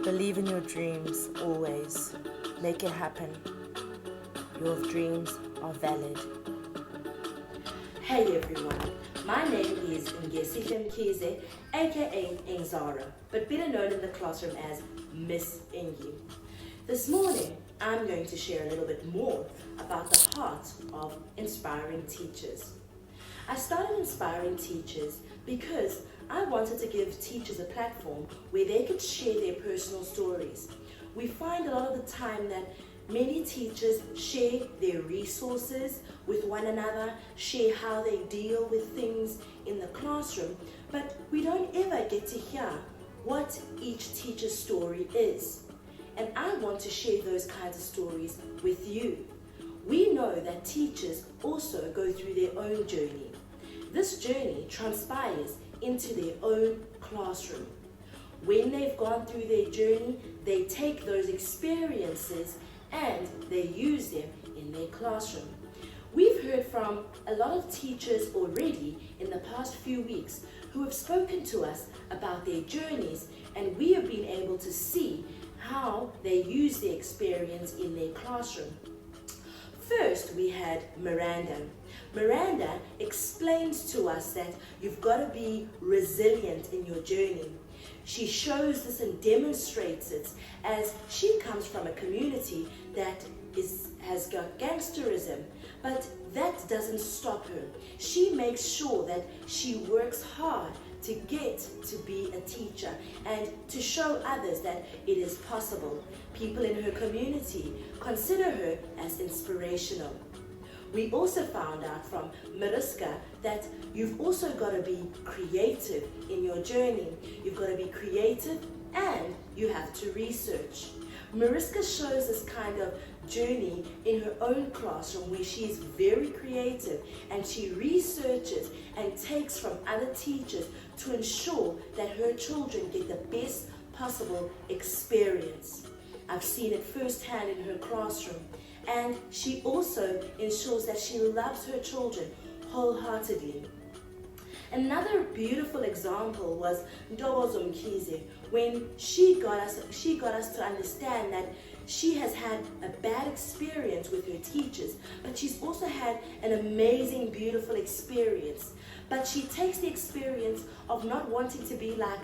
Believe in your dreams always. Make it happen. Your dreams are valid. Hey everyone, my name is Ingy, aka Ingzara, but better known in the classroom as Miss Ingy. This morning, I'm going to share a little bit more about the heart of inspiring teachers. I started inspiring teachers because I wanted to give teachers a platform where they could share their personal stories. We find a lot of the time that many teachers share their resources with one another, share how they deal with things in the classroom, but we don't ever get to hear what each teacher's story is. And I want to share those kinds of stories with you. We know that teachers also go through their own journey. This journey transpires into their own classroom. When they've gone through their journey, they take those experiences and they use them in their classroom. We've heard from a lot of teachers already in the past few weeks who have spoken to us about their journeys, and we have been able to see how they use their experience in their classroom. First, we had Miranda. Miranda explains to us that you've got to be resilient in your journey. She shows this and demonstrates it as she comes from a community that has got gangsterism, but that doesn't stop her. She makes sure that she works hard to get to be a teacher and to show others that it is possible. People in her community consider her as inspirational. We also found out from Mariska that you've also got to be creative in your journey. You've got to be creative and you have to research. Mariska shows this kind of journey in her own classroom where she is very creative and she researches and takes from other teachers to ensure that her children get the best possible experience. I've seen it firsthand in her classroom, and she also ensures that she loves her children wholeheartedly. Another beautiful example was Ntokozo Mkhize, when she got us to understand that she has had a bad experience with her teachers, but she's also had an amazing, beautiful experience. But she takes the experience of not wanting to be like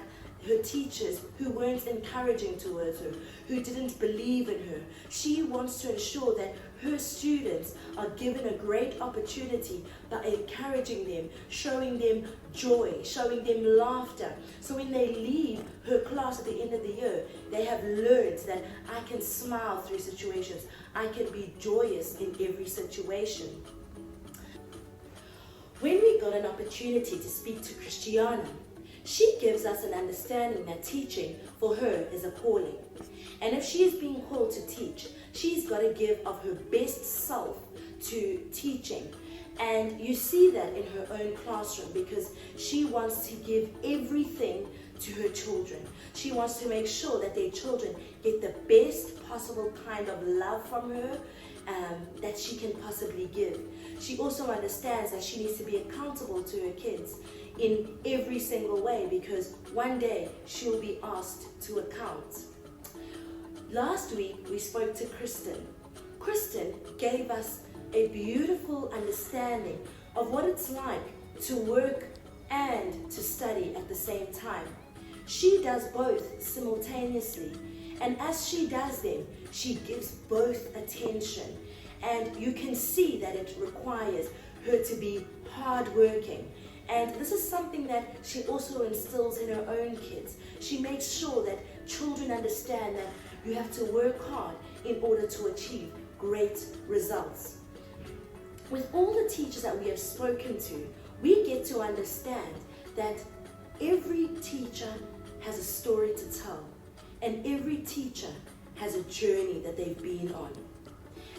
her teachers who weren't encouraging towards her, who didn't believe in her. She wants to ensure that her students are given a great opportunity by encouraging them, showing them joy, showing them laughter. So when they leave her class at the end of the year, they have learned that I can smile through situations. I can be joyous in every situation. When we got an opportunity to speak to Christiana, she gives us an understanding that teaching for her is a calling. And if she is being called to teach, she's got to give of her best self to teaching. And you see that in her own classroom because she wants to give everything to her children. She wants to make sure that their children get the best possible kind of love from her that she can possibly give. She also understands that she needs to be accountable to her kids in every single way because one day she'll be asked to account. Last week we spoke to Kristen. Kristen gave us a beautiful understanding of what it's like to work and to study at the same time. She does both simultaneously, and as she does them, she gives both attention. And you can see that it requires her to be hardworking. And this is something that she also instills in her own kids. She makes sure that children understand that you have to work hard in order to achieve great results. With all the teachers that we have spoken to, we get to understand that every teacher has a story to tell, and every teacher has a journey that they've been on.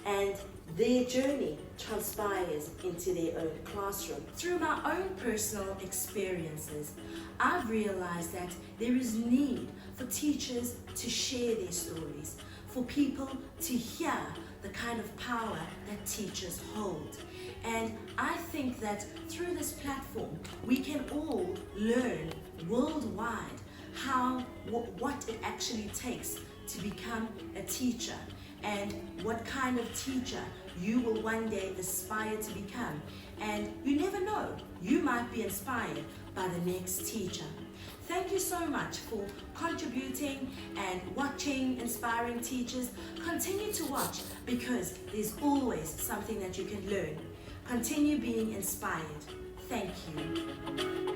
And their journey transpires into their own classroom. Through my own personal experiences, I've realized that there is need for teachers to share their stories, for people to hear the kind of power that teachers hold. And I think that through this platform, we can all learn worldwide what it actually takes to become a teacher, and what kind of teacher you will one day aspire to become. And you never know, you might be inspired by the next teacher. Thank you so much for contributing and watching Inspiring Teachers. Continue to watch, because there's always something that you can learn. Continue being inspired. Thank you.